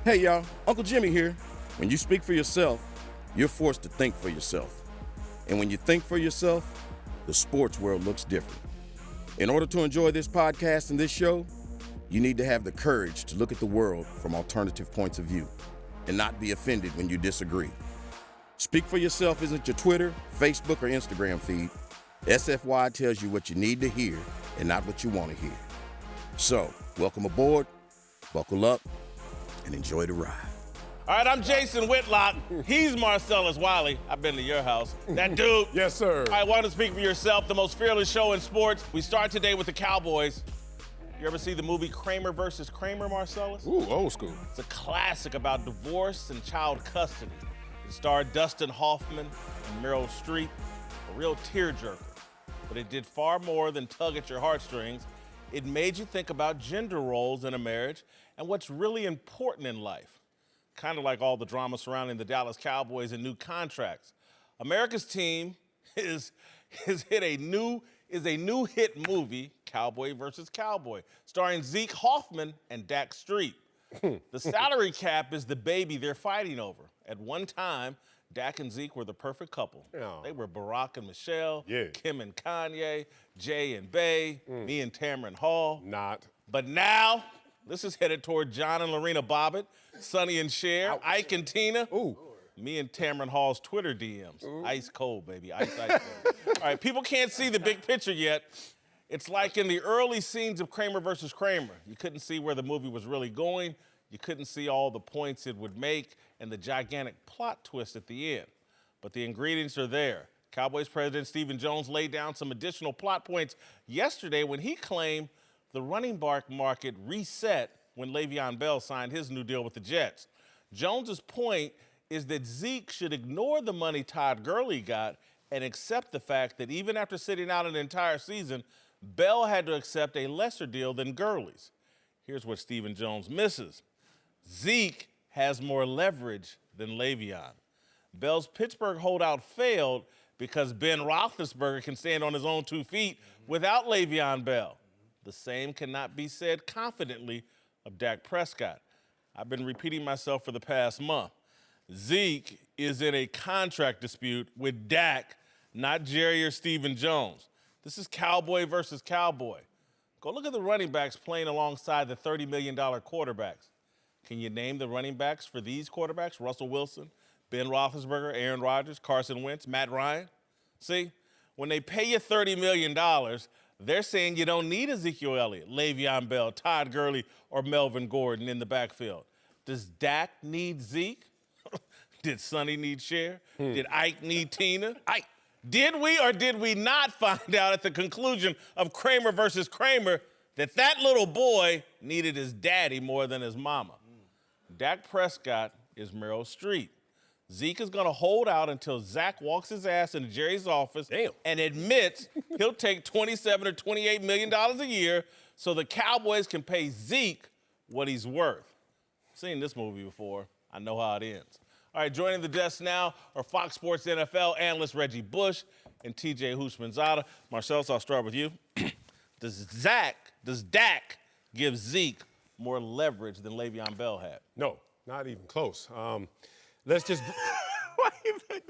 Hey y'all, Uncle Jimmy here. When you speak for yourself, you're forced to think for yourself. And when you think for yourself, the sports world looks different. In order to enjoy this podcast and this show, you need to have the courage to look at the world from alternative points of view and not be offended when you disagree. Speak for yourself isn't your Twitter, Facebook, or Instagram feed. SFY tells you what you need to hear and not what you want to hear. So, welcome aboard, buckle up, and enjoy the ride. All right, I'm Jason Whitlock. He's Marcellus Wiley. I've been to your house. That dude. Yes, sir. All right, want to speak for yourself, the most fearless show in sports. We start today with the Cowboys. You ever see the movie Kramer versus Kramer, Marcellus? Ooh, old school. It's a classic about divorce and child custody. It starred Dustin Hoffman and Meryl Streep, a real tearjerker. But it did far more than tug at your heartstrings. It made you think about gender roles in a marriage and what's really important in life. Kind of like all the drama surrounding the Dallas Cowboys and new contracts. America's team is a new hit movie, Cowboy versus Cowboy, starring Zeke Hoffman and Dak Zeke. The salary cap is the baby they're fighting over. At one time, Dak and Zeke were the perfect couple. Oh. They were Barack and Michelle, Yeah. Kim and Kanye, Jay and Bay, me and Tamron Hall. Not. But now, this is headed toward John and Lorena Bobbitt, Sonny and Cher, Ike and Tina. Ooh. Me and Tamron Hall's Twitter DMs. Ice cold, baby. Ice cold. All right, people can't see the big picture yet. It's like in the early scenes of Kramer versus Kramer. You couldn't see where the movie was really going. You couldn't see all the points it would make and the gigantic plot twist at the end. But the ingredients are there. Cowboys president Stephen Jones laid down some additional plot points yesterday when he claimed the running back market reset when Le'Veon Bell signed his new deal with the Jets. Jones's point is that Zeke should ignore the money Todd Gurley got and accept the fact that even after sitting out an entire season, Bell had to accept a lesser deal than Gurley's. Here's what Stephen Jones misses. Zeke has more leverage than Le'Veon. Bell's Pittsburgh holdout failed because Ben Roethlisberger can stand on his own 2 feet without Le'Veon Bell. The same cannot be said confidently of Dak Prescott. I've been repeating myself for the past month. Zeke is in a contract dispute with Dak, not Jerry or Stephen Jones. This is Cowboy versus Cowboy. Go look at the running backs playing alongside the $30 million quarterbacks. Can you name the running backs for these quarterbacks? Russell Wilson, Ben Roethlisberger, Aaron Rodgers, Carson Wentz, Matt Ryan? See, when they pay you $30 million, they're saying you don't need Ezekiel Elliott, Le'Veon Bell, Todd Gurley, or Melvin Gordon in the backfield. Does Dak need Zeke? Did Sonny need Cher? Did Ike need Tina? Ike. Did we or did we not find out at the conclusion of Kramer versus Kramer that little boy needed his daddy more than his mama? Dak Prescott is Meryl Streep. Zeke is going to hold out until Zach walks his ass into Jerry's office and admits he'll take $27 or $28 million a year so the Cowboys can pay Zeke what he's worth. I've seen this movie before. I know how it ends. All right, joining the desk now are Fox Sports NFL analyst Reggie Bush and TJ Houshmandzadeh. Marcellus, I'll start with you. Does Dak give Zeke more leverage than Le'Veon Bell had? No, not even close. Let's just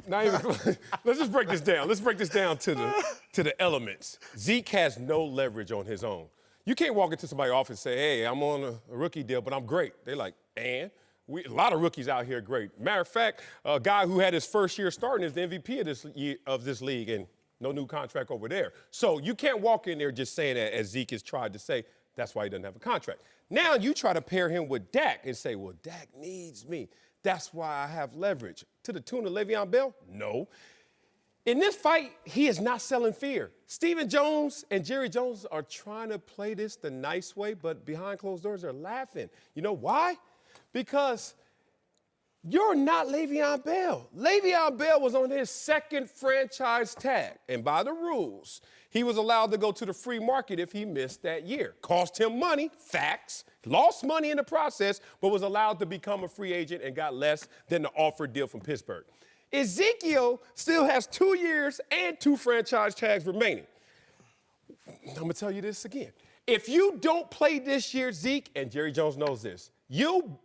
not even close. Let's just break this down. Let's break this down to the elements. Zeke has no leverage on his own. You can't walk into somebody's office and say, "Hey, I'm on a rookie deal, but I'm great." They're like, "And?" A lot of rookies out here great. Matter of fact, a guy who had his first year starting is the MVP of this league, and no new contract over there. So you can't walk in there just saying that, as Zeke has tried to say. That's why he doesn't have a contract. Now you try to pair him with Dak and say, well, Dak needs me. That's why I have leverage. To the tune of Le'Veon Bell? No. In this fight, he is not selling fear. Stephen Jones and Jerry Jones are trying to play this the nice way, but behind closed doors, they're laughing. You know why? Because you're not Le'Veon Bell. Le'Veon Bell was on his second franchise tag, and by the rules, he was allowed to go to the free market if he missed that year. Cost him money, facts, lost money in the process, but was allowed to become a free agent and got less than the offered deal from Pittsburgh. Ezekiel still has 2 years and 2 franchise tags remaining. I'm going to tell you this again. If you don't play this year, Zeke, and Jerry Jones knows this, you'll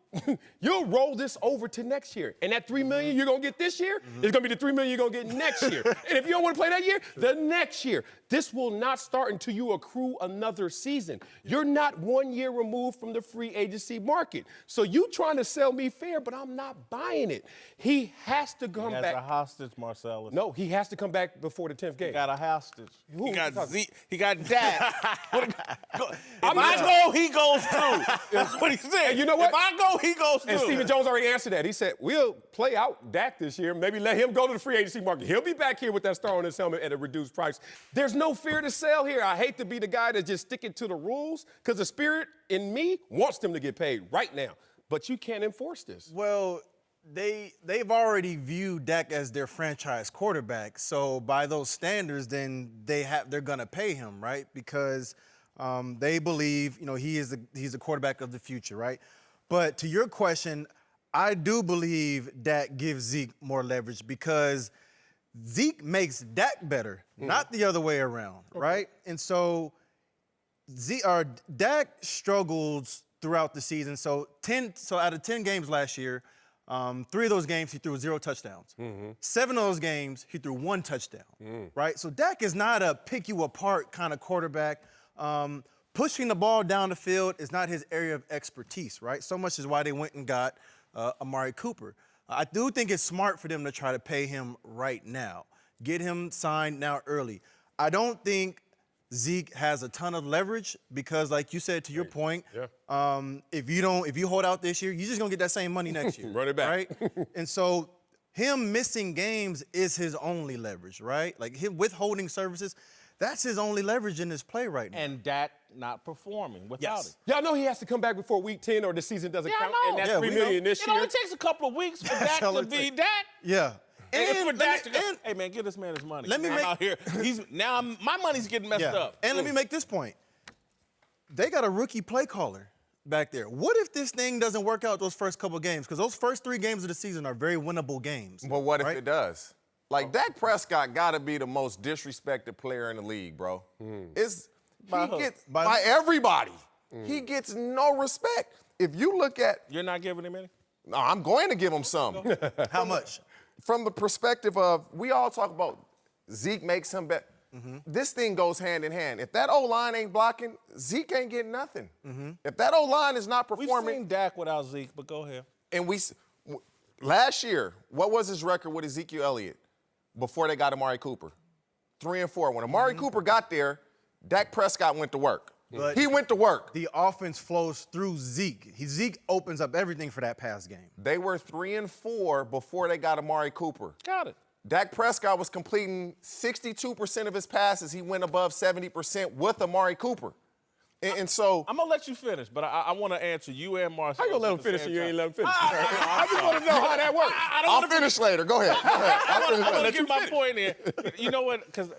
roll this over to next year. And that $3 million you're going to get this year is going to be the $3 million you're going to get next year. And if you don't want to play that year, the next year. This will not start until you accrue another season. You're not 1 year removed from the free agency market. So you trying to sell me fair, but I'm not buying it. He has to come back. He has a hostage, Marcellus. No, he has to come back before the 10th game. He got a hostage. Who? He got Zeke. He got Dak. If I go, he goes too. That's what he said. And you know what? If I go, he goes too. And Stephen Jones already answered that. He said, we'll play out Dak this year, maybe let him go to the free agency market. He'll be back here with that star on his helmet at a reduced price. There's no fear to sell here. I hate to be the guy that's just sticking to the rules because the spirit in me wants them to get paid right now. But you can't enforce this. Well, they've already viewed Dak as their franchise quarterback. So by those standards, then they're gonna pay him, right? Because they believe, he's the quarterback of the future, right? But to your question, I do believe Dak gives Zeke more leverage because Zeke makes Dak better, not the other way around, right? And so Dak struggles throughout the season. So out of 10 games last year, 3 of those games he threw 0 touchdowns. 7 of those games he threw 1 touchdown, right? So Dak is not a pick you apart kind of quarterback. Pushing the ball down the field is not his area of expertise, right? So much is why they went and got Amari Cooper. I do think it's smart for them to try to pay him right now. Get him signed now early. I don't think Zeke has a ton of leverage because, like you said, to your point, if you hold out this year, you're just gonna get that same money next year. Run it back. Right? And so him missing games is his only leverage, right? Like him withholding services, that's his only leverage in this play right now. And Dak not performing without it. Y'all know he has to come back before week 10 or the season doesn't count. I know. And that's Yeah, $3 we million know. this It year. only takes a couple of weeks for Dak to be Dak. Yeah. And for Dak to go, and- hey man, give this man his money. Let me I'm make- out here. My money's getting messed up. And let me make this point. They got a rookie play caller back there. What if this thing doesn't work out those first couple games? Because those first 3 games of the season are very winnable games. But what if right? it does? Like, Dak Prescott got to be the most disrespected player in the league, bro. By everybody. He gets no respect. If you look at, You're not giving him any? no, I'm going to give him some. How much? From the perspective of, we all talk about Zeke makes him better. This thing goes hand in hand. If that O-line ain't blocking, Zeke ain't getting nothing. If that O-line is not We've performing, seen Dak without Zeke, but go ahead. and last year, what was his record with Ezekiel Elliott before they got Amari Cooper? 3-4. When Amari Cooper got there, Dak Prescott went to work. But he went to work. The offense flows through Zeke. Zeke opens up everything for that pass game. They were 3-4 before they got Amari Cooper. Got it. Dak Prescott was completing 62% of his passes. He went above 70% with Amari Cooper. And so I'm gonna let you finish, but I want to answer you and Marcel. How you gonna let him finish and you ain't let him finish? I just want to know how that works. I'll finish later. Go ahead. I want to Let you get my finish. point in. You know what? Because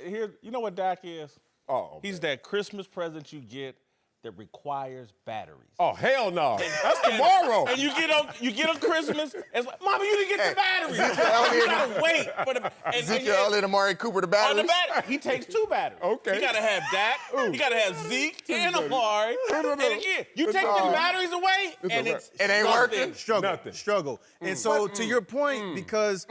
you know what Dak is? Oh, He's that Christmas present you get that requires batteries. Oh, hell no. That's tomorrow. And you get on Christmas, and it's like, Mama, you didn't get the batteries. You gotta wait for the Ezekiel Elliott, Amari Cooper, the on batteries. the battery. He takes 2 batteries. Okay. He gotta have Dak. He gotta have Zeke and Amari. And again, you take the batteries away, and it ain't working. Struggle. And so to your point, because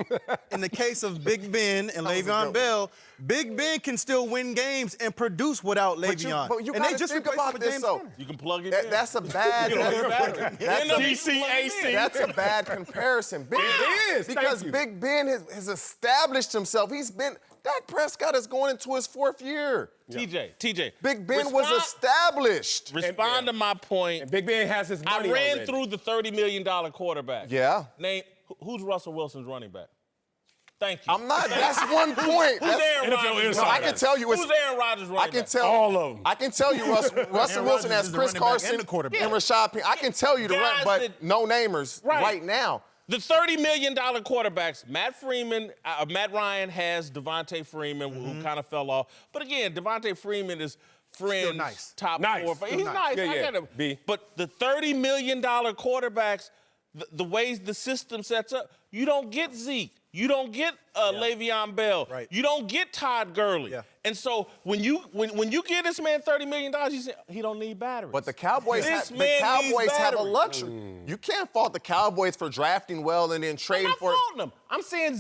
in the case of Big Ben and Le'Veon Bell, Big Ben can still win games and produce without Le'Veon. But you and gotta they just think replaced him about with this, James though. Conner. You can plug it in. That's a bad. DCAC. That's a bad comparison. Big It is. because Thank you. Big Ben has established himself. Dak Prescott is going into his 4th year. TJ. Big Ben was established. Respond to my point. Big Ben has his money I ran already. through the $30 million quarterback. Yeah. Name who's Russell Wilson's running back? Thank you. I'm not. That's one point. Who's Aaron NFL Rodgers? insider. No, I can tell you. Who's Aaron Rodgers running I can back? tell All of them. I can tell you Russell Wilson Rodgers has is the Chris running back Carson and the quarterback. and Rashad Penny. I can tell you the run, Guys but that- no namers right now. The $30 million quarterbacks, Matt Ryan has Devontae Freeman, who kind of fell off. But again, Devontae Freeman is friends, nice. top Nice. 4. Still He's nice. nice. Yeah, I yeah. get him. B. But the $30 million quarterbacks, the ways the system sets up, you don't get Zeke. You don't get Le'Veon Bell. Right. You don't get Todd Gurley. Yeah. And so when you give this man $30 million, you say he don't need batteries. But the Cowboys, This have man a needs batteries. luxury. You can't fault the Cowboys for drafting well and then I'm trading not for. faulting them. I'm saying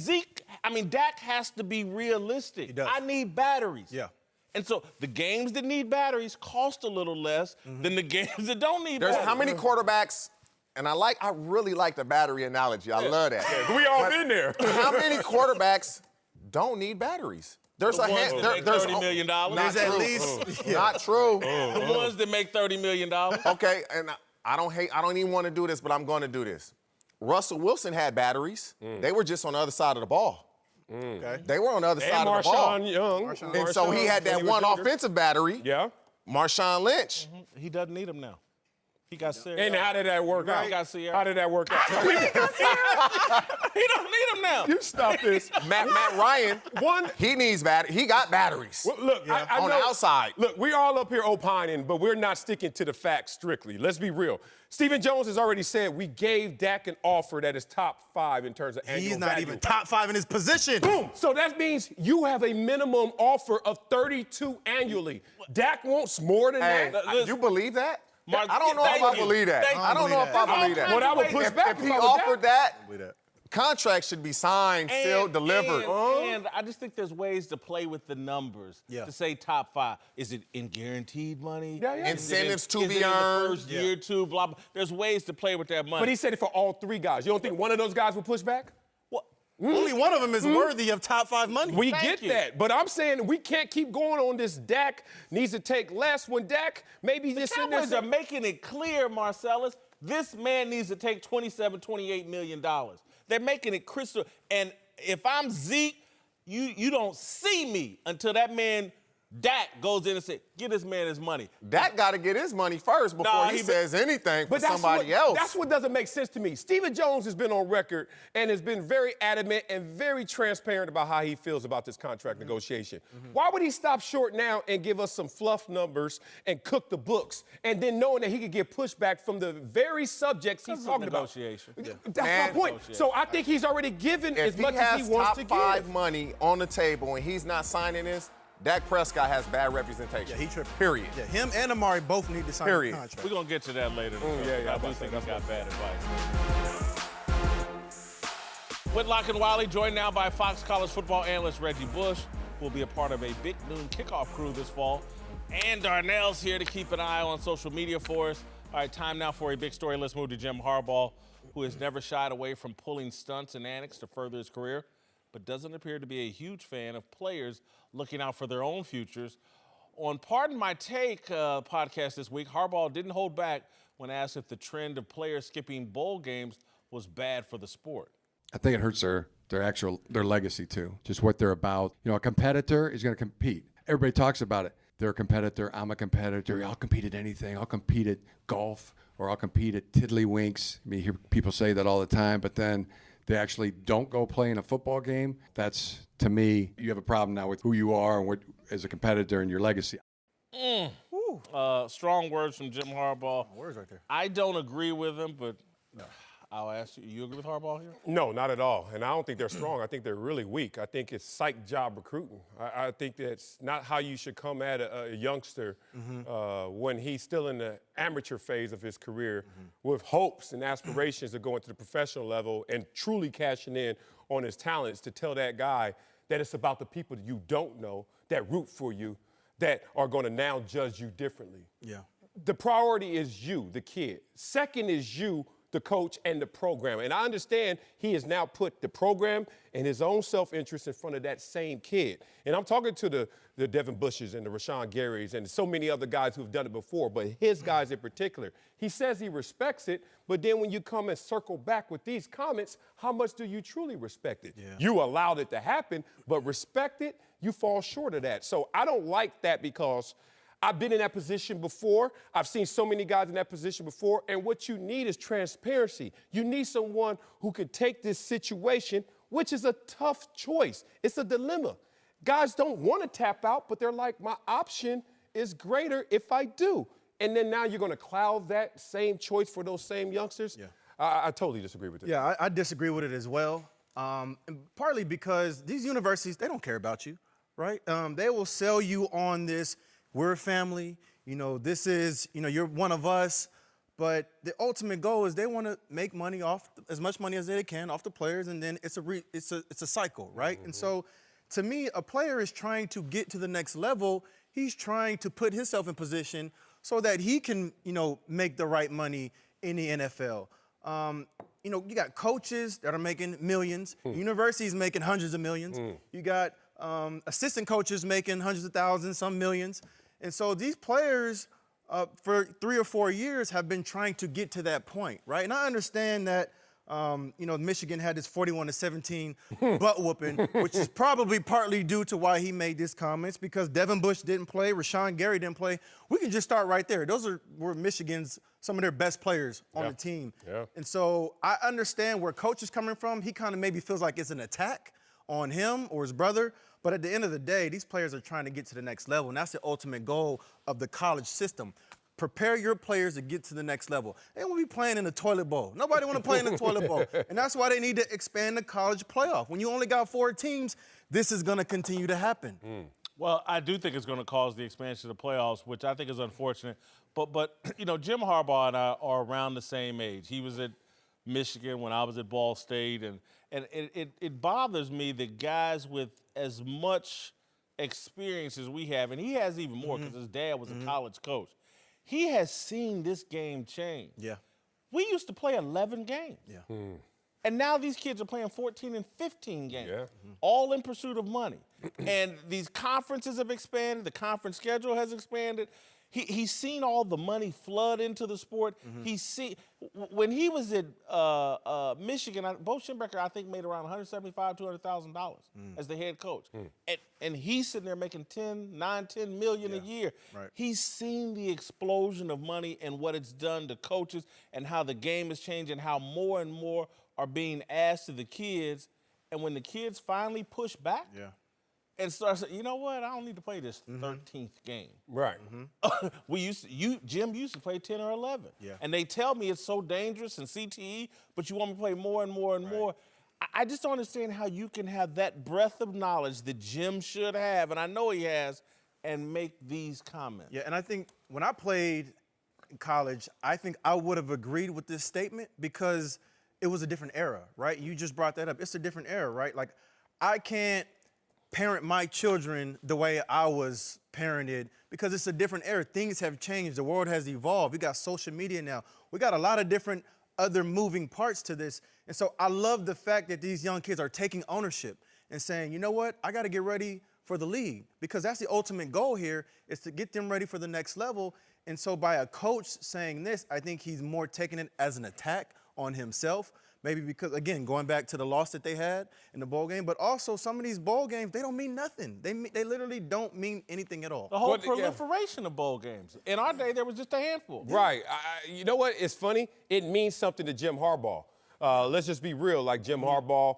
Dak has to be realistic. He does. I need batteries. Yeah. And so the games that need batteries cost a little less than the games that don't need There's batteries. how many quarterbacks? And I really like the battery analogy. I love that. We all But been there. How many quarterbacks don't need batteries? There's The ones that make $30 million? Not There's at true. least- Not true. The ones that make $30 million. Okay, and I don't even want to do this, but I'm going to do this. Russell Wilson had batteries. They were just on the other side of the ball. Okay. They were on the other And side of the ball. Marshawn Young. And so he had that when was one younger. offensive battery. Yeah. Marshawn Lynch. He doesn't need them now. He got serious. And how did that work out? He got Sierra. How did that work out? He don't need them now. You stop this. Matt Ryan. One. He needs He got batteries. Well, look, I on the know- outside. Look, we all up here opining, but we're not sticking to the facts strictly. Let's be real. Stephen Jones has already said we gave Dak an offer that is top 5 in terms of annual He's not value. even top 5 in his position. Boom. So that means you have a minimum offer of 32 annually. Dak wants more than Hey, that. you believe that? Mark, I don't know if thank I you. believe that. Thank I don't you. know if I There's believe that. all But I would kinds push of back If if he I was offered Dak. that, contract should be signed, sealed, delivered. And I just think there's ways to play with the numbers. Yeah. To say top 5. Is it in guaranteed money? Yeah, yeah. Is it in- Incentives to is be it in earned? the first year, two, blah, blah. There's ways to play with that money. But he said it for all 3 guys. You don't think one of those guys will push back? What? Only one of them is worthy of top 5 money. We Thank get you. that, but I'm saying we can't keep going on this. Dak needs to take less when Dak maybe just in Cowboys there. are making it clear, Marcellus, this man needs to take $28 million. They're making it crystal. And if I'm Zeke, you don't see me until that man, Dak, goes in and says, give this man his money. Dak got to get his money first before Nah, he he- says anything for But that's somebody what, else. That's what doesn't make sense to me. Stephen Jones has been on record and has been very adamant and very transparent about how he feels about this contract negotiation. Why would he stop short now and give us some fluff numbers and cook the books, and then knowing that he could get pushback from the very subjects he's Because talking of about? negotiation. That's Man, my point. So I think he's already given if as much as has he wants top to 5 give. money on the table and he's not signing this, Dak Prescott has bad representation. Yeah, he tripping. Period. Yeah, him and Amari both need to sign Period. a contract. We're going to get to that later. yeah, I do think he's got bad advice. Whitlock and Wiley, joined now by Fox College football analyst Reggie Bush, who will be a part of a big noon kickoff crew this fall. And Darnell's here to keep an eye on social media for us. All right, time now for a big story. Let's move to Jim Harbaugh, who has never shied away from pulling stunts and antics to further his career, but doesn't appear to be a huge fan of players looking out for their own futures. On Pardon My Take podcast this week, Harbaugh didn't hold back when asked if the trend of players skipping bowl games was bad for the sport. I think it hurts their legacy too. Just what they're about. You know, a competitor is going to compete. Everybody talks about it. They're a competitor. I'm a competitor. I'll compete at anything. I'll compete at golf or I'll compete at tiddlywinks. I mean, you hear people say that all the time, but then they actually don't go play in a football game. That's, to me, you have a problem now with who you are and what as a competitor and your legacy. Strong words from Jim Harbaugh. Words right there. I don't agree with him, but I'll ask you. You agree with Harbaugh here? No, not at all. And I don't think they're strong. I think they're really weak. I think it's psych job recruiting. I think that's not how you should come at a youngster when he's still in the amateur phase of his career with hopes and aspirations of going to the professional level and truly cashing in on his talents, to tell that guy that it's about the people that you don't know that root for you that are going to now judge you differently. Yeah. The priority is you, the kid. Second is you, the coach, and the program. And I understand he has now put the program and his own self-interest in front of that same kid. And I'm talking to the Devin Bushes and the Rashawn Garys and so many other guys who've done it before, but his guys in particular. He says he respects it, but then when you come and circle back with these comments, how much do you truly respect it? Yeah. You allowed it to happen, but respect it, you fall short of that. So I don't like that, because I've been in that position before. I've seen so many guys in that position before. And what you need is transparency. You need someone who could take this situation, which is a tough choice. It's a dilemma. Guys don't want to tap out, but they're like, my option is greater if I do. And then now you're going to cloud that same choice for those same youngsters? Yeah. I totally disagree with it. Yeah, I disagree with it as well. And partly because these universities, they don't care about you, right? They will sell you on this, we're a family, this is, you're one of us. But the ultimate goal is they want to make money off, as much money as they can off the players, and then it's a cycle, right? And so, to me, a player is trying to get to the next level. He's trying to put himself in position so that he can, make the right money in the NFL. You got coaches that are making millions. Universities making hundreds of millions. You got assistant coaches making hundreds of thousands, some millions. And so these players, for 3 or 4 years, have been trying to get to that point, right? And I understand that, Michigan had this 41-17 butt whooping, which is probably partly due to why he made these comments, because Devin Bush didn't play, Rashawn Gary didn't play. We can just start right there. Those were Michigan's, some of their best players on the team. Yeah. And so I understand where Coach is coming from. He kind of maybe feels like it's an attack on him or his brother. But at the end of the day, these players are trying to get to the next level, and that's the ultimate goal of the college system. Prepare your players to get to the next level. They won't be playing in the toilet bowl. Nobody want to play in the toilet bowl. And that's why they need to expand the college playoff. When you only got 4 teams, this is going to continue to happen. Well, I do think it's going to cause the expansion of the playoffs, which I think is unfortunate. But Jim Harbaugh and I are around the same age. He was at Michigan when I was at Ball State, and it bothers me that guys with as much experience as we have, and he has even more because his dad was a college coach, he has seen this game change. Yeah. We used to play 11 games. Yeah. And now these kids are playing 14 and 15 games, Yeah. all in pursuit of money. And these conferences have expanded. The conference schedule has expanded. He's seen all the money flood into the sport. He's seen when he was at Michigan, Bo Schembechler, I think, made around $175,000 to $200,000 as the head coach, and he's sitting there making $10 million a year. Right. He's seen the explosion of money and what it's done to coaches, and how the game is changing, how more and more are being asked to the kids, and when the kids finally push back. Yeah. And start saying, you know what? I don't need to play this 13th game. Right. Jim used to play 10 or 11. Yeah. And they tell me it's so dangerous and CTE, but you want me to play more and more and more. I just don't understand how you can have that breadth of knowledge that Jim should have, and I know he has, and make these comments. Yeah, and I think when I played in college, I think I would have agreed with this statement because it was a different era, right? You just brought that up. It's a different era, right? Like, I can't parent my children the way I was parented because it's a different era. Things have changed. The world has evolved. We got social media now. We got a lot of different other moving parts to this. And so I love the fact that these young kids are taking ownership and saying, you know what, I got to get ready for the league, because that's the ultimate goal here, is to get them ready for the next level. And so by a coach saying this, I think he's more taking it as an attack on himself. Maybe because, again, going back to the loss that they had in the bowl game, but also some of these bowl games, they don't mean nothing. They literally don't mean anything at all. The whole proliferation of bowl games. In our day, there was just a handful. Right. You know what? It's funny. It means something to Jim Harbaugh. Let's just be real. Like Jim Harbaugh,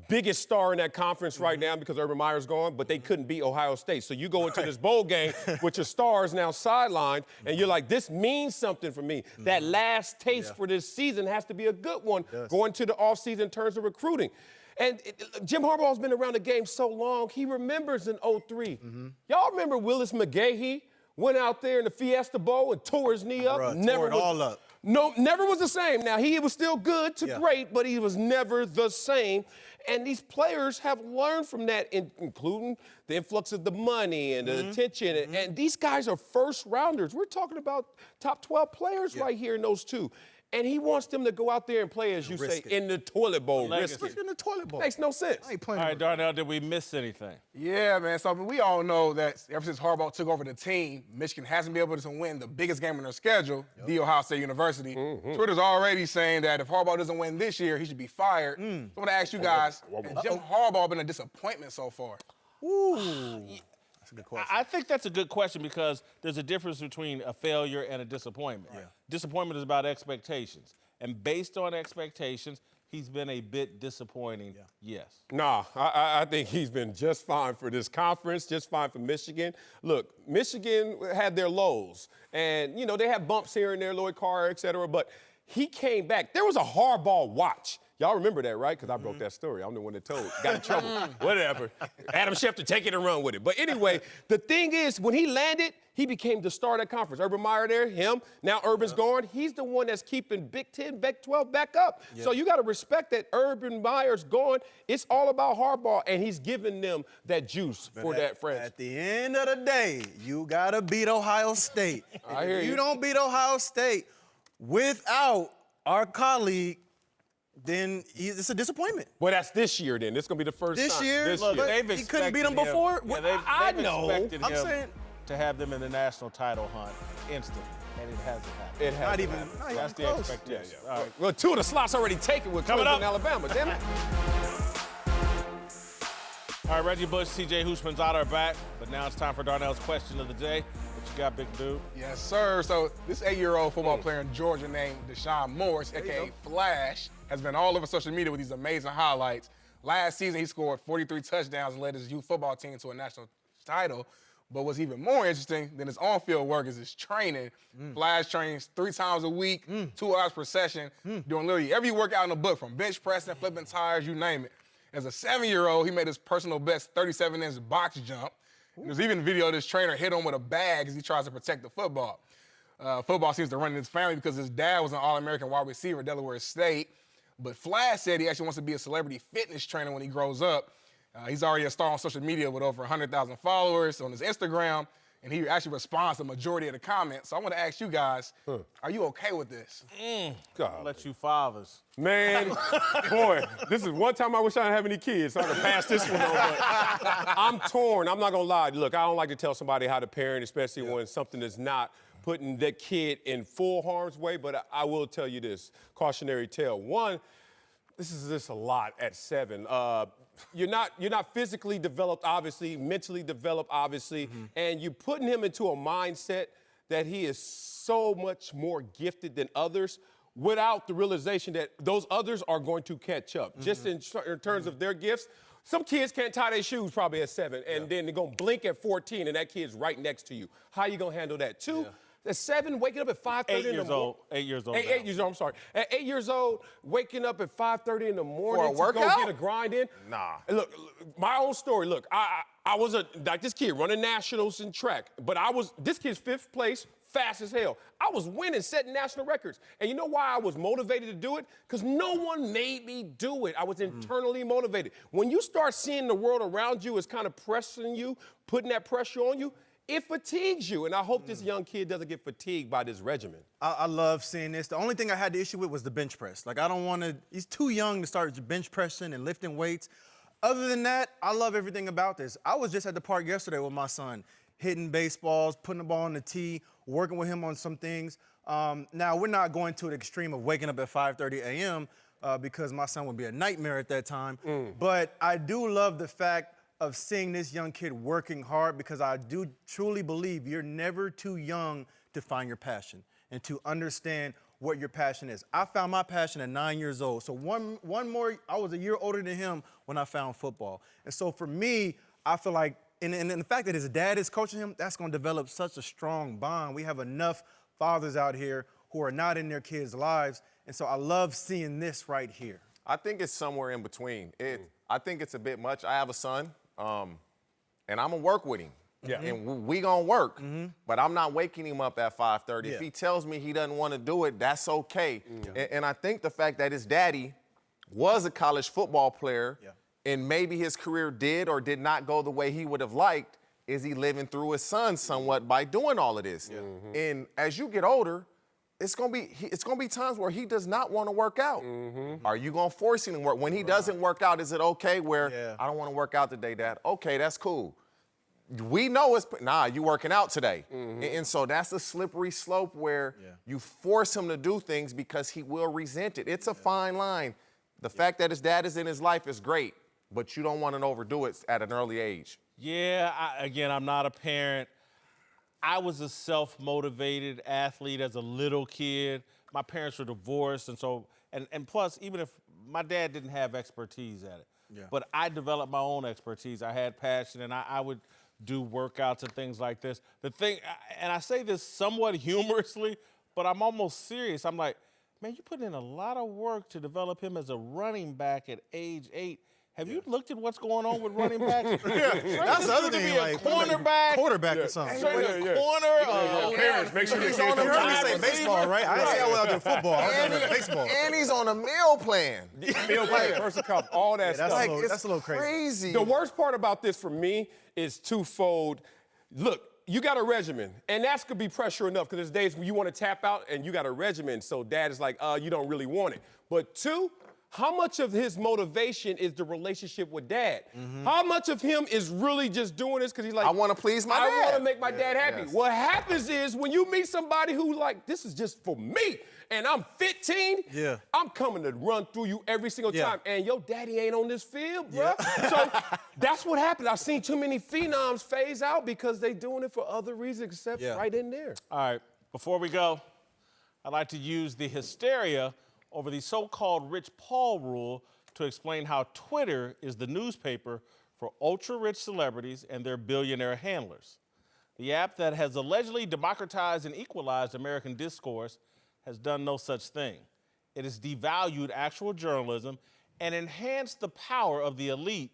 biggest star in that conference right now because Urban Meyer's gone, but they couldn't beat Ohio State. So you go into this bowl game with your stars now sidelined, and you're like, this means something for me. That last taste for this season has to be a good one going to the offseason in terms of recruiting. And Jim Harbaugh's been around the game so long, he remembers in 03. Y'all remember Willis McGahee went out there in the Fiesta Bowl and tore his knee up? Tore it all up. No, never was the same. Now, he was still good to great, but he was never the same. And these players have learned from that, including the influx of the money and the attention. And these guys are first rounders. We're talking about top 12 players right here in those two. And he wants them to go out there and play, as you say, in the toilet bowl. Risk it. In the toilet bowl. Makes no sense. I ain't playing. All right, Darnell, did we miss anything? Yeah, man. So we all know that ever since Harbaugh took over the team, Michigan hasn't been able to win the biggest game on their schedule, The Ohio State University. Twitter's already saying that if Harbaugh doesn't win this year, he should be fired. So I'm going to ask you guys, has Jim Harbaugh been a disappointment so far? That's a good question. I think that's a good question because there's a difference between a failure and a disappointment. Disappointment is about expectations. And based on expectations, he's been a bit disappointing, yes. Nah, I think he's been just fine for this conference, just fine for Michigan. Look, Michigan had their lows. And, you know, they had bumps here and there, Lloyd Carr, et cetera, but he came back. There was a Harbaugh watch. Y'all remember that, right? Because I broke that story. I'm the one that told. Got in trouble. Whatever. Adam Schefter, take it and run with it. But anyway, the thing is, when he landed, he became the star of that conference. Urban Meyer there, him. Now Urban's gone. He's the one that's keeping Big 10, Big 12 back up. So you got to respect that Urban Meyer's gone. It's all about Harbaugh, and he's giving them that juice for that franchise. At the end of the day, you got to beat Ohio State. I hear If you. you don't beat Ohio State without our colleague, then it's a disappointment. Well, that's this year then. This is going to be the first This time. year? Look, But they've he couldn't beat expected him before? Yeah, What- they've I know. expected I'm him saying- to have them in the national title hunt instantly, and it hasn't happened. It has Not to even, happen. not even That's the close. expectation. All right. Well, 2 of the slots already taken with Coming Clemson up. and Alabama. Damn it. All right, Reggie Bush, TJ Hushmanzada are back, but now it's time for Darnell's question of the day. What you got, big dude? Yes, sir. So this 8-year-old football player in Georgia named Deshaun Morris, a.k.a. Flash, has been all over social media with these amazing highlights. Last season, he scored 43 touchdowns and led his youth football team to a national title. But what's even more interesting than his on-field work is his training. Flash trains 3 times a week, 2 hours per session, doing literally every workout in the book, from bench pressing, flipping tires, you name it. As a 7-year-old, he made his personal best 37-inch box jump. And there's even a video of this trainer hit him with a bag as he tries to protect the football. Football seems to run in his family because his dad was an All-American wide receiver at Delaware State. But Flash said he actually wants to be a celebrity fitness trainer when he grows up. He's already a star on social media with over 100,000 followers on his Instagram, and he actually responds to the majority of the comments. So I want to ask you guys, are you okay with this? I'll let you fathers. Man, boy, this is one time I wish I didn't have any kids so I could pass this one on. But I'm torn. I'm not going to lie. Look, I don't like to tell somebody how to parent, especially when something is not putting that kid in full harm's way. But I will tell you this, cautionary tale. One, this is just a lot at 7. You're not physically developed, obviously, mentally developed, obviously, and you're putting him into a mindset that he is so much more gifted than others without the realization that those others are going to catch up. Just in terms of their gifts, some kids can't tie their shoes probably at 7, and then they're going to blink at 14, and that kid's right next to you. How you going to handle that? 2, at 7, waking up at 5:30 in the morning. 8 years old. 8 years old, I'm sorry. At 8 years old, waking up at 5:30 in the morning to workout? go get a grind in. Nah. Look, my own story. Look, I was like this kid running nationals in track, but this kid's 5th place, fast as hell. I was winning, setting national records. And you know why I was motivated to do it? Because no one made me do it. I was internally motivated. When you start seeing the world around you is kind of pressing you, putting that pressure on you, it fatigues you, and I hope this young kid doesn't get fatigued by this regimen. I love seeing this. The only thing I had the issue with was the bench press. Like, I don't want to, he's too young to start bench pressing and lifting weights. Other than that, I love everything about this. I was just at the park yesterday with my son, hitting baseballs, putting the ball on the tee, working with him on some things. Now, we're not going to the extreme of waking up at 5:30 a.m. Because my son would be a nightmare at that time. But I do love the fact of seeing this young kid working hard, because I do truly believe you're never too young to find your passion and to understand what your passion is. I found my passion at 9 years old. So one more, I was a year older than him when I found football. And so for me, I feel like, and the fact that his dad is coaching him, that's going to develop such a strong bond. We have enough fathers out here who are not in their kids' lives. And so I love seeing this right here. I think it's somewhere in between. I think it's a bit much. I have a son, and I'm going to work with him. Yeah. And we going to work. But I'm not waking him up at 5:30. Yeah. If he tells me he doesn't want to do it, that's okay. And I think the fact that his daddy was a college football player, and maybe his career did or did not go the way he would have liked, is he living through his son somewhat by doing all of this. And as you get older, it's gonna be times where he does not want to work out. Are you gonna force him to work? When he doesn't work out, is it okay where I don't want to work out today, Dad? Okay, that's cool. We know you working out today. And so that's a slippery slope where you force him to do things because he will resent it. It's a fine line. The fact that his dad is in his life is great, but you don't want to overdo it at an early age. Yeah, I'm not a parent. I was a self-motivated athlete as a little kid. My parents were divorced, and plus, even if my dad didn't have expertise at it, but I developed my own expertise. I had passion, and I would do workouts and things like this. The thing, and I say this somewhat humorously, but I'm almost serious. I'm like, man, you put in a lot of work to develop him as a running back at age 8. Have you looked at what's going on with running backs? That's the other thing. Like quarterback or something. Straight in the corner. Parents, make sure He's they on see the them. wide receiver. Baseball, right? I didn't say I was out there football. I was out there baseball. And he's on a meal plan. Meal plan, first cup, all that stuff. That's a little crazy. The worst part about this for me is twofold. Look, you got a regimen, and that could be pressure enough because there's days when you want to tap out and you got a regimen, so dad is like, you don't really want it. But 2, how much of his motivation is the relationship with dad? How much of him is really just doing this because he's like, I want to please my I dad. want to make my dad happy. What happens is when you meet somebody who like, this is just for me, and I'm 15, I'm coming to run through you every single time, and your daddy ain't on this field, bro. So that's what happened. I've seen too many phenoms phase out because they doing it for other reasons except right in there. All right, before we go, I'd like to use the hysteria over the so-called Rich Paul rule to explain how Twitter is the newspaper for ultra-rich celebrities and their billionaire handlers. The app that has allegedly democratized and equalized American discourse has done no such thing. It has devalued actual journalism and enhanced the power of the elite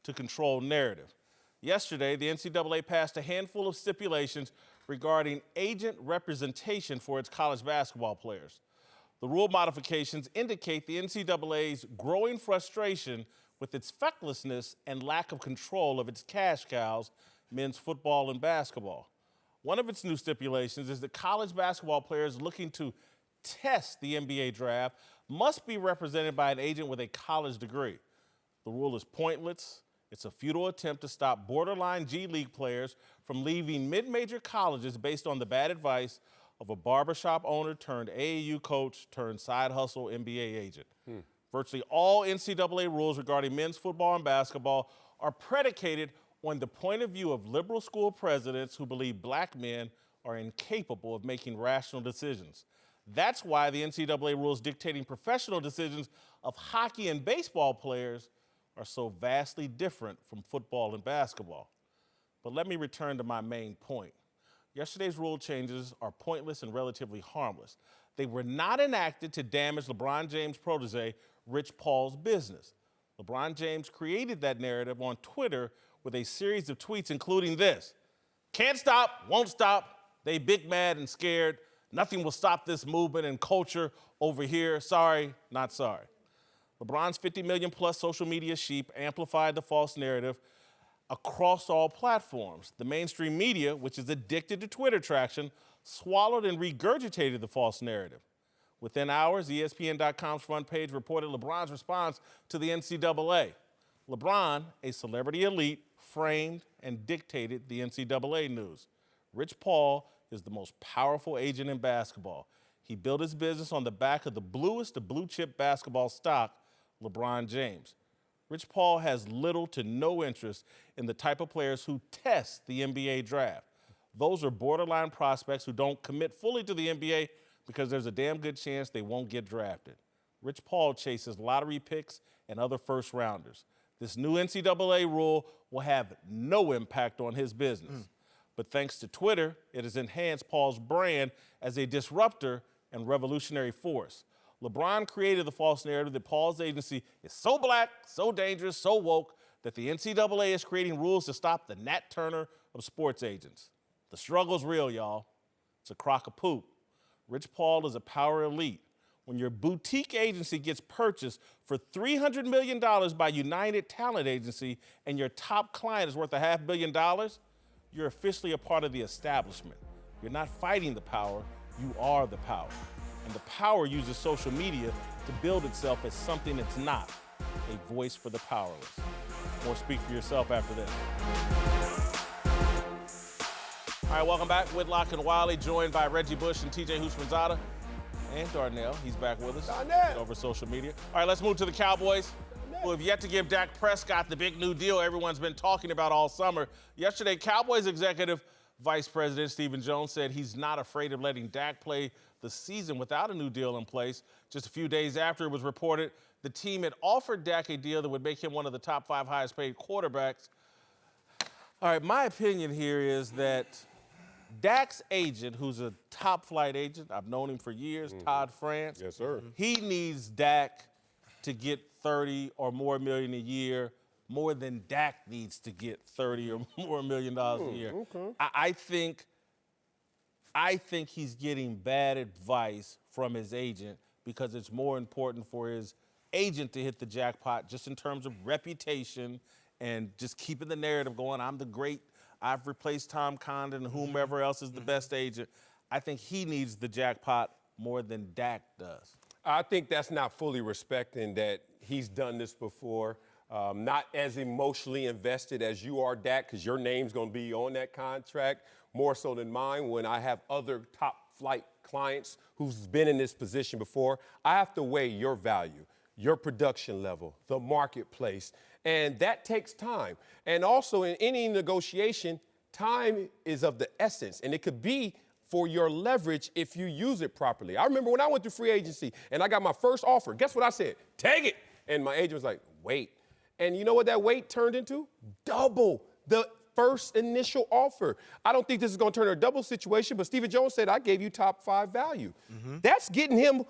to control narrative. Yesterday, the NCAA passed a handful of stipulations regarding agent representation for its college basketball players. The rule modifications indicate the NCAA's growing frustration with its fecklessness and lack of control of its cash cows, men's football and basketball. One of its new stipulations is that college basketball players looking to test the NBA draft must be represented by an agent with a college degree. The rule is pointless. It's a futile attempt to stop borderline G League players from leaving mid-major colleges based on the bad advice of a barbershop owner turned AAU coach turned side hustle NBA agent. Virtually all NCAA rules regarding men's football and basketball are predicated on the point of view of liberal school presidents who believe black men are incapable of making rational decisions. That's why the NCAA rules dictating professional decisions of hockey and baseball players are so vastly different from football and basketball. But let me return to my main point. Yesterday's rule changes are pointless and relatively harmless. They were not enacted to damage LeBron James' protege, Rich Paul's business. LeBron James created that narrative on Twitter with a series of tweets, including this: "Can't stop, won't stop, they big mad and scared. Nothing will stop this movement and culture over here. Sorry, not sorry." LeBron's 50 million plus social media sheep amplified the false narrative across all platforms. The mainstream media, which is addicted to Twitter traction, swallowed and regurgitated the false narrative. Within hours, ESPN.com's front page reported LeBron's response to the NCAA. LeBron, a celebrity elite, framed and dictated the NCAA news. Rich Paul is the most powerful agent in basketball. He built his business on the back of the bluest of blue chip basketball stock, LeBron James. Rich Paul has little to no interest in the type of players who test the NBA draft. Those are borderline prospects who don't commit fully to the NBA because there's a damn good chance they won't get drafted. Rich Paul chases lottery picks and other first rounders. This new NCAA rule will have no impact on his business. But thanks to Twitter, it has enhanced Paul's brand as a disruptor and revolutionary force. LeBron created the false narrative that Paul's agency is so black, so dangerous, so woke, that the NCAA is creating rules to stop the Nat Turner of sports agents. The struggle's real, y'all. It's a crock of poop. Rich Paul is a power elite. When your boutique agency gets purchased for $300 million by United Talent Agency and your top client is worth $500 million, you're officially a part of the establishment. You're not fighting the power, you are the power. And the power uses social media to build itself as something it's not, a voice for the powerless. More Speak for Yourself after this. All right, welcome back. Whitlock and Wiley, joined by Reggie Bush and TJ Houshmandzadeh. And Darnell, he's back with us. Darnell. Over social media. All right, let's move to the Cowboys, who have yet to give Dak Prescott the big new deal everyone's been talking about all summer. Yesterday, Cowboys executive Vice President Stephen Jones said he's not afraid of letting Dak play the season without a new deal in place. Just a few days after it was reported, the team had offered Dak a deal that would make him one of the top 5 highest paid quarterbacks. All right, my opinion here is that Dak's agent, who's a top flight agent, I've known him for years, Todd France. Yes, sir. He needs Dak to get 30 or more million a year, more than Dak needs to get 30 or more million dollars a year. Okay. I think he's getting bad advice from his agent because it's more important for his agent to hit the jackpot just in terms of reputation and just keeping the narrative going. I'm the great, I've replaced Tom Condon and whomever else is the best agent. I think he needs the jackpot more than Dak does. I think that's not fully respecting that he's done this before. Not as emotionally invested as you are, Dak, because your name's going to be on that contract more so than mine when I have other top flight clients who's been in this position before. I have to weigh your value, your production level, the marketplace, and that takes time. And also in any negotiation, time is of the essence, and it could be for your leverage if you use it properly. I remember when I went to free agency and I got my first offer, guess what I said? Take it. And my agent was like, wait. And you know what that wait turned into? Double the first initial offer. I don't think this is going to turn a double situation, but Stephen Jones said, I gave you top 5 value. That's getting him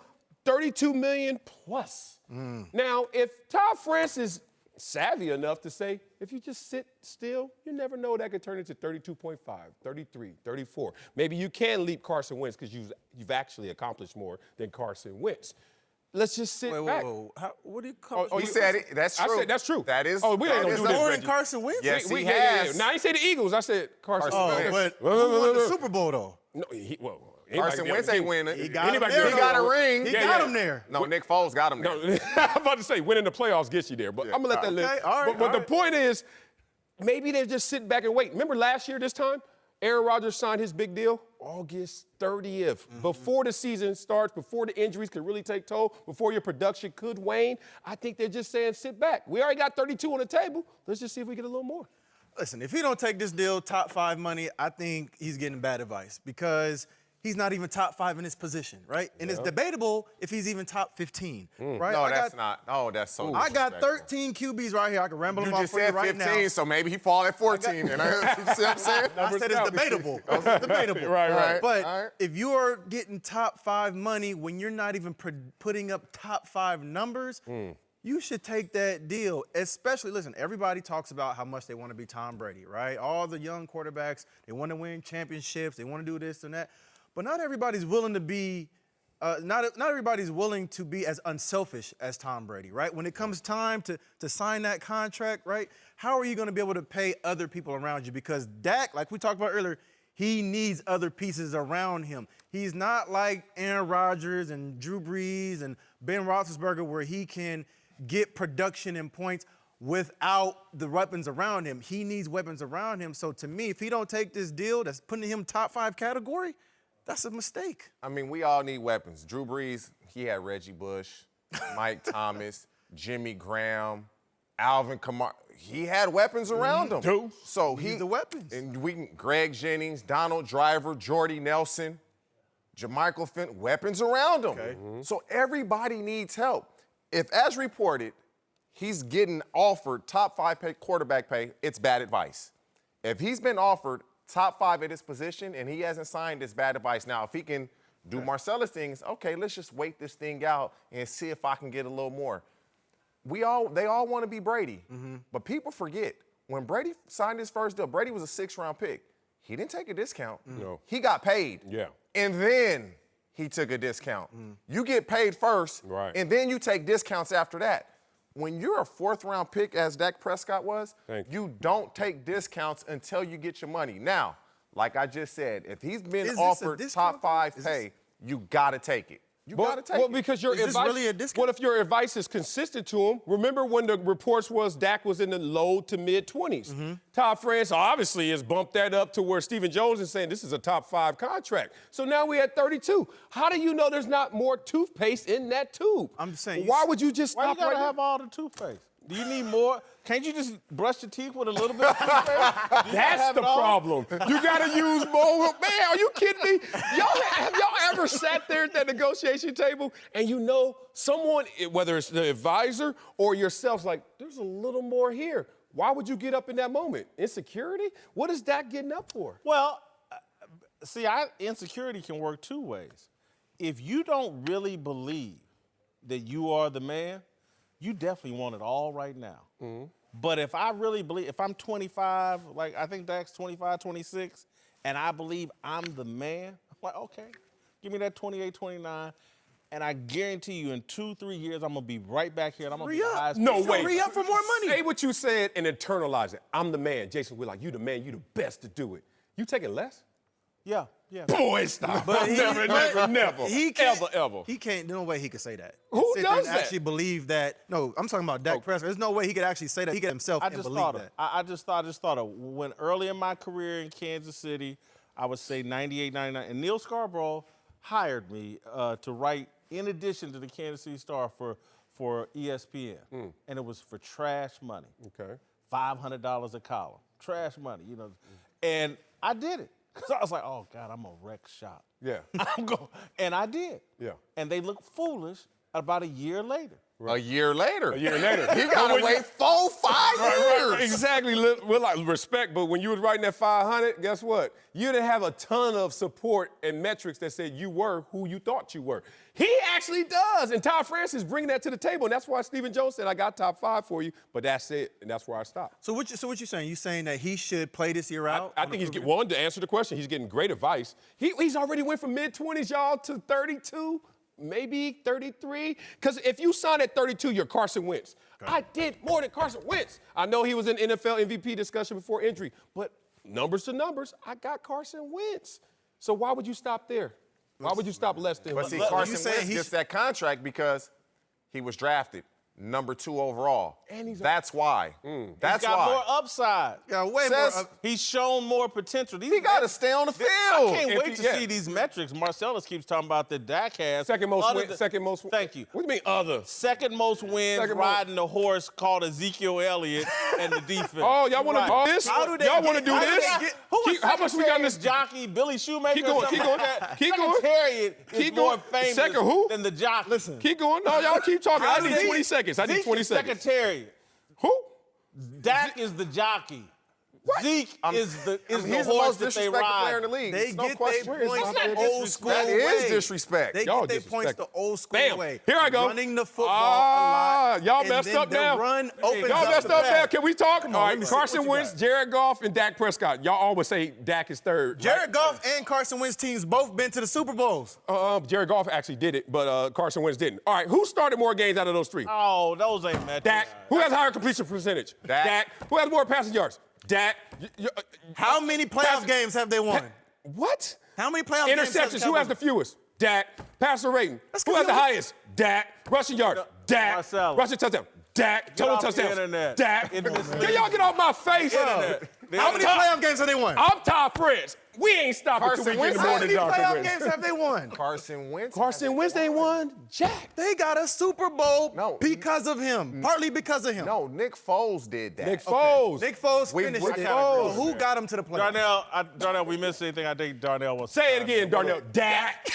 $32 million plus. Now, if Todd France is savvy enough to say, if you just sit still, you never know that could turn into 32.5, 33, 34. Maybe you can leap Carson Wentz because you've actually accomplished more than Carson Wentz. Let's just sit back. What do you call He said it. That's true. I said that's true. That is. Oh, we ain't gonna do this, more than Reggie. Carson Wentz? Yes, he Yeah. has. Now, I didn't say the Eagles. I said Carson Wentz. But who won the Super Bowl, though? No, Carson Wentz ain't winning. He got him Anybody there. He got a ring. He got him there. No, Nick Foles got him there. No, I'm about to say winning the playoffs gets you there, but I'm gonna let that live. Okay, all right, But all the right. point is, maybe they're just sitting back and wait. Remember last year this time, Aaron Rodgers signed his big deal August 30th, before the season starts, before the injuries could really take toll, before your production could wane. I think they're just saying sit back. We already got 32 on the table. Let's just see if we get a little more. Listen, if he don't take this deal, top 5 money, I think he's getting bad advice because he's not even top 5 in his position, right? And it's debatable if he's even top 15, right? No, that's not. Oh, that's so I got disrespectful. 13 QBs right here. I can ramble You them off just for you said right 15, now. so maybe he fall at 14. You see what I'm saying? I said it's debatable. It's debatable. Right. But All right. if you are getting top 5 money when you're not even putting up top 5 numbers, you should take that deal. Especially, listen, everybody talks about how much they want to be Tom Brady, right? All the young quarterbacks, they want to win championships, they want to do this and that. But not everybody's willing to be, not everybody's willing to be as unselfish as Tom Brady, right? When it comes time to sign that contract, right? How are you going to be able to pay other people around you? Because Dak, like we talked about earlier, he needs other pieces around him. He's not like Aaron Rodgers and Drew Brees and Ben Roethlisberger where he can get production and points without the weapons around him. He needs weapons around him. So to me, if he don't take this deal that's putting him top 5 category, that's a mistake. I mean, we all need weapons. Drew Brees, he had Reggie Bush, Mike Thomas, Jimmy Graham, Alvin Kamara. He had weapons around him. Too. So He's the weapons. And Greg Jennings, Donald Driver, Jordy Nelson, Jermichael Finn, weapons around him. Okay. So everybody needs help. If, as reported, he's getting offered top 5 quarterback pay, it's bad advice. If he's been offered top 5 at his position and he hasn't signed, it's bad advice. Now, if he can do Marcellus things, okay, let's just wait this thing out and see if I can get a little more. They all want to be Brady, but people forget when Brady signed his first deal, Brady was a 6th-round pick. He didn't take a discount. No. He got paid. Yeah. And then he took a discount. You get paid first, Right. and then you take discounts after that. When you're a 4th-round pick, as Dak Prescott was, you don't take discounts until you get your money. Now, like I just said, if he's been Is this a offered discount? top 5 Is pay, you got to take it. You got to take it. Because your Is this advice, really a discount? What if your advice is consistent to him? Remember when the reports was Dak was in the low to mid 20s. Todd France obviously has bumped that up to where Stephen Jones is saying this is a top 5 contract. So now we at 32. How do you know there's not more toothpaste in that tube? I'm saying Why would you just Why you stop gotta right have there? all the toothpaste? Do you need more? Can't you just brush your teeth with a little bit of toothpaste? Do you gotta That's have the it all? problem. You gotta use more. Man, are you kidding me? Have y'all ever sat there at that negotiation table and you know someone, whether it's the advisor or yourself's like, there's a little more here. Why would you get up in that moment? Insecurity? What is Dak getting up for? Well, See, insecurity can work two ways. If you don't really believe that you are the man, you definitely want it all right now. Mm-hmm. But if I really believe, if I'm 25, like I think Dak's 25, 26, and I believe I'm the man, I'm like, okay, give me that 28, 29, and I guarantee you in 2-3 years, I'm going to be right back here, and I'm going to be the highest. No way. Re-up for more money. Say what you said and internalize it. I'm the man. Jason Whitlock, you the man. You the best to do it. You taking less? Yeah. Boy, stop. But never. He can't, Ever. He can't. No way he could say that. Who Sit there does and that? Actually believe that. No, I'm talking about Dak Prescott. There's no way he could actually say that. He could himself and believe that. I just thought of when early in my career in Kansas City, I would say 98, 99, and Neil Scarborough hired me to write, in addition to the Kansas City Star, for ESPN, and it was for trash money. Okay. $500 a column, trash money, you know, and I did it. Because I was like, oh, God, I'm a wreck shop. Yeah. And I did. Yeah. And they looked foolish about a year later. A year later. A year later. He got to wait 4-5 years. Exactly. We're like respect, but when you was writing that 500, guess what? You didn't have a ton of support and metrics that said you were who you thought you were. He actually does, and Todd Francis bringing that to the table, and that's why Stephen Jones said, I got top 5 for you, but that's it, and that's where I stopped. So what you saying? You saying that he should play this year out? I think he's getting, one, to answer the question, he's getting great advice. He's already went from mid-20s, y'all, to 32. Maybe 33. Because if you sign at 32, you're Carson Wentz. Okay. I did more than Carson Wentz. I know he was in NFL MVP discussion before injury, but numbers to numbers, I got Carson Wentz. So why would you stop there? Why would you stop less than? But see, Carson Wentz gets that contract because he was drafted number 2 overall. And that's why. That's he's got why. more upside. Yeah, way Says- more. He's shown more potential. He got to stay on the field. I can't If wait he- to see these metrics. Marcellus keeps talking about that Dak has. Second most Other wins. than- Second most. Thank you. What do you mean other? Second most wins Second most- riding the horse called Ezekiel Elliott and the defense. Oh, y'all want to Right. do this? How do they Y'all get- want to do how do this? they get- Who was How much we got in this? jockey? Billy Shoemaker. Keep going, or something keep going, like that? keep going. Secretariat is Keep more going. famous Second who? than the jockey. Listen. Keep going. No, y'all keep talking. I need Zeke- 20 seconds. I need Zeke 20 is seconds. Secretariat. Who? Dak is the jockey. Zeke is the He's the horse most that they disrespected player in ride. the league. They There's no get question. their points That's the not old school That way. is disrespect. They Y'all get their points the disrespectful. old school Bam. way. Here I go. Running the football a lot. Y'all and messed then up the now. Run opens Y'all up messed the up pass. now. Can we talk? All let right, me see Carson what you Wentz, got. Jared Goff, and Dak Prescott. Y'all always say Dak is third. Jared Goff and Carson Wentz teams both been to the Super Bowls. Jared Goff actually did it, but Carson Wentz didn't. All right, who started more games out of those 3? Oh, those ain't metrics. Dak. Who has higher completion percentage? Dak. Who has more passing yards? Dak. How many playoff games have they won? What? How many playoff games have Interceptions. Who has the fewest? Dak. Passer rating. That's Who 'cause has the you- highest? Dak. Rushing yards. Dak. Marcellus. Rushing touchdown. Dak. Total off the touchdowns. internet. Dak. It misleads Can y'all get off my face? How many playoff games have they won? I'm Todd Friends. We ain't stopping till Carson we get Wentz. the more How than many Carson playoff Wentz. games have they won? Carson Wentz. Carson Wentz ain't won jack. They got a Super Bowl No. because of him. Partly because of him. No, Nick Foles did that. Nick Foles. Nick Foles We- finished we it. kinda So agree who with got him to the playoffs? Darnell, we missed anything. I think Darnell was. Say it again, Darnell. Dak.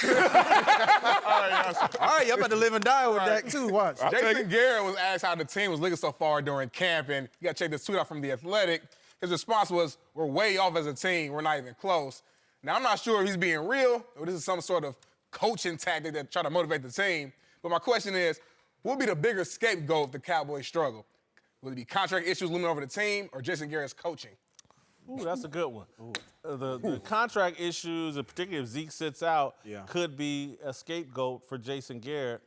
All right, y'all about to live and die with that too. Watch. take Jason it. Garrett was asked how the team was looking so far during camp, and you got to check this tweet out from The Athletic. His response was, "We're way off as a team. We're not even close." Now, I'm not sure if he's being real or this is some sort of coaching tactic that try to motivate the team. But my question is, what would be the bigger scapegoat if the Cowboys struggle? Would it be contract issues looming over the team or Jason Garrett's coaching? Ooh, that's a good one. The contract issues, and particularly if Zeke sits out, could be a scapegoat for Jason Garrett.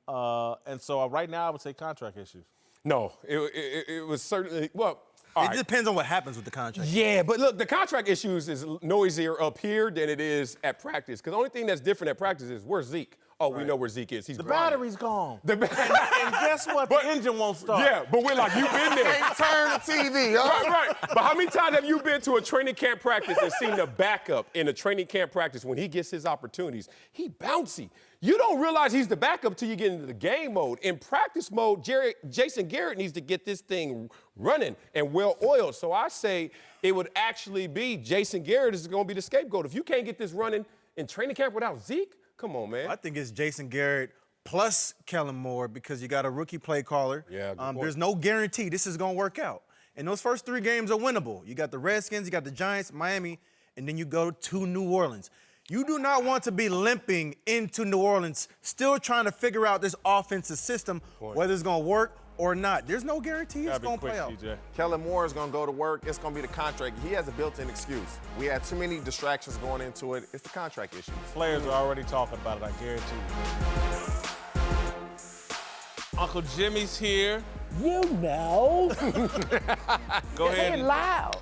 And so right now, I would say contract issues. No, it was certainly, well, all It right. depends on what happens with the contract. Yeah, but look, the contract issues is noisier up here than it is at practice. Because the only thing that's different at practice is where's Zeke? Oh, we know where Zeke is. He's The grinding. battery's gone. The ba- And guess what? But- the engine won't start. Yeah, but we're like, you've been there. Can't turn the TV, huh? Right. But how many times have you been to a training camp practice and seen the backup in a training camp practice when he gets his opportunities? He bouncy. You don't realize he's the backup till you get into the game mode. In practice mode, Jason Garrett needs to get this thing running and well-oiled. So I say it would actually be Jason Garrett is going to be the scapegoat. If you can't get this running in training camp without Zeke, come on, man. I think it's Jason Garrett plus Kellen Moore because you got a rookie play caller. Yeah, good point. There's no guarantee this is going to work out. And those first 3 games are winnable. You got the Redskins, you got the Giants, Miami, and then you go to New Orleans. You do not want to be limping into New Orleans, still trying to figure out this offensive system, whether it's going to work or not. There's no guarantee it's going to play out. Kellen Moore is going to go to work. It's going to be the contract. He has a built-in excuse. We had too many distractions going into it. It's the contract issues. Players are already talking about it, I guarantee you. Uncle Jimmy's here. You know. Go ahead Say it and loud.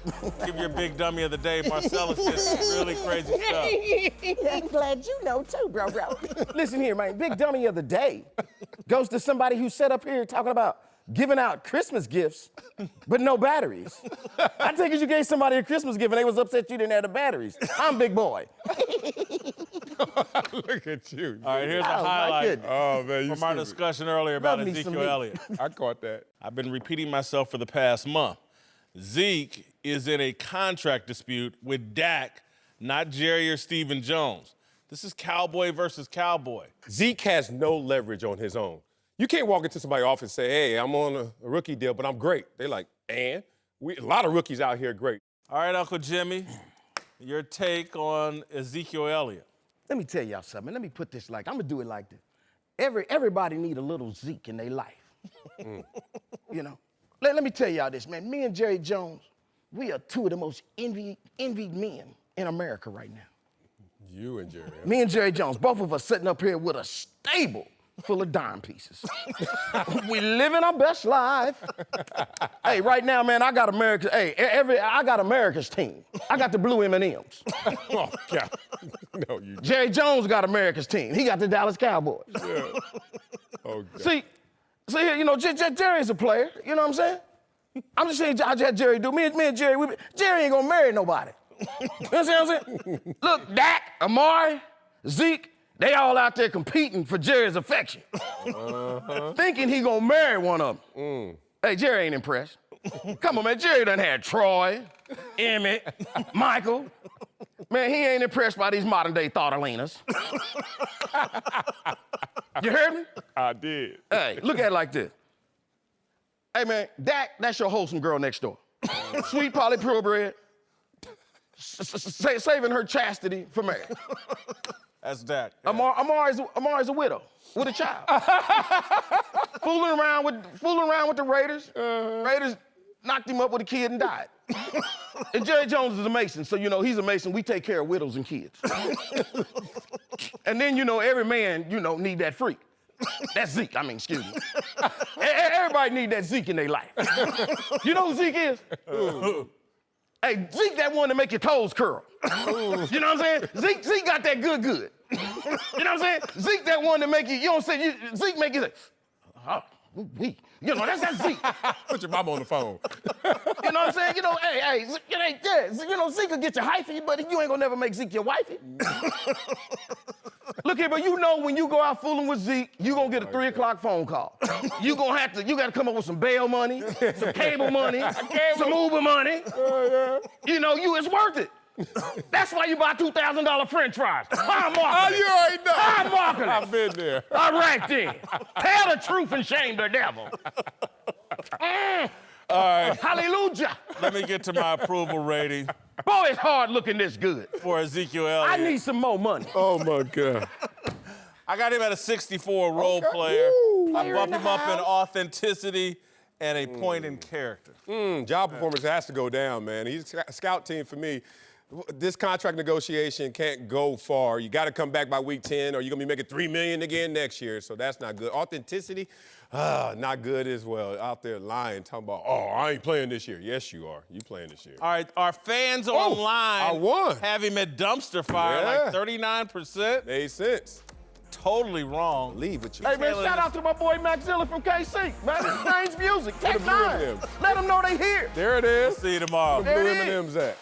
give your big dummy of the day. Marcellus did some really crazy stuff. I'm glad you know too, bro. Listen here, man. Big dummy of the day goes to somebody who sat up here talking about giving out Christmas gifts, but no batteries. I take it you gave somebody a Christmas gift and they was upset you didn't have the batteries. I'm big boy. Look at you. All right, here's a Oh, my highlight goodness. Oh, man, you from our stupid. discussion earlier about Love me some Ezekiel meat. Elliott. I caught that. I've been repeating myself for the past month. Zeke is in a contract dispute with Dak, not Jerry or Stephen Jones. This is Cowboy versus Cowboy. Zeke has no leverage on his own. You can't walk into somebody's office and say, hey, I'm on a rookie deal, but I'm great. They're like, and? A lot of rookies out here great. All right, Uncle Jimmy, your take on Ezekiel Elliott. Let me tell y'all something. Let me put this I'm gonna do it like this. Everybody need a little Zeke in their life. You know? Let me tell y'all this, man. Me and Jerry Jones, we are two of the most envied men in America right now. You and Jerry. Me and Jerry Jones, both of us sitting up here with a stable full of dime pieces. We living our best life. Hey, right now, man, I got America's. Hey, I got America's team. I got the blue M&Ms. Oh, God. No, you Jerry Jones got America's team. He got the Dallas Cowboys. Yeah. Oh, God. See, you know, Jerry's a player. You know what I'm saying? I'm just saying how Jerry do. Me and Jerry, Jerry ain't gonna marry nobody. You understand what I'm saying? Look, Dak, Amari, Zeke, they all out there competing for Jerry's affection. Thinking he gonna marry one of them. Hey, Jerry ain't impressed. Come on, man. Jerry done had Troy, Emmett, Michael. Man, he ain't impressed by these modern day Thoughtalinas. You heard me? I did. Hey, look at it like this. Hey, man, Dak, that's your wholesome girl next door. Sweet Polly purebred, saving her chastity for marriage. That's Dak. Amari's a widow with a child. fooling around with the Raiders. Raiders knocked him up with a kid and died. And Jerry Jones is a Mason, so you know he's a Mason. We take care of widows and kids. And then you know every man need that freak. That's Zeke. Excuse me. Everybody need that Zeke in their life. You know who Zeke is? Hey, Zeke that one to make your toes curl. You know what I'm saying? Zeke got that good. You know what I'm saying? Zeke that one to make you don't say, Zeke make you say, oh, we. You know, that's Zeke. Put your mama on the phone. You know what I'm saying? You know, hey, it ain't there. You know, Zeke will get your hyphy, but you ain't gonna never make Zeke your wifey. Look here, but you know when you go out fooling with Zeke, you gonna get a 3 o'clock phone call. You gotta come up with some bail money, some cable money, some Uber money. You know, it's worth it. That's why you buy $2,000 French fries. I'm marketing. Oh, you already know. I'm marketing. I've been there. All right then. Tell the truth and shame the devil. All right. Hallelujah. Let me get to my approval rating Boy, it's hard looking this good. for Ezekiel Elliott. I need some more money. Oh, my God. I got him at a 64 role player. I bump him up in authenticity and a point in character. Job performance has to go down, man. He's a scout team for me. This contract negotiation can't go far. You got to come back by week 10 or you're going to be making $3 million again next year, so that's not good. Authenticity, not good as well. Out there lying, talking about, I ain't playing this year. Yes, you are. You playing this year. All right, our fans online I won. have him at dumpster fire, like 39%. Made sense. Totally wrong. Leave with you. Hey, man, shout out to my boy Maxilla from KC. Man, Strange Music. Take the blue time. M&Ms. Let them know they here. There it is. See you tomorrow. Blue There it is. M&M's at.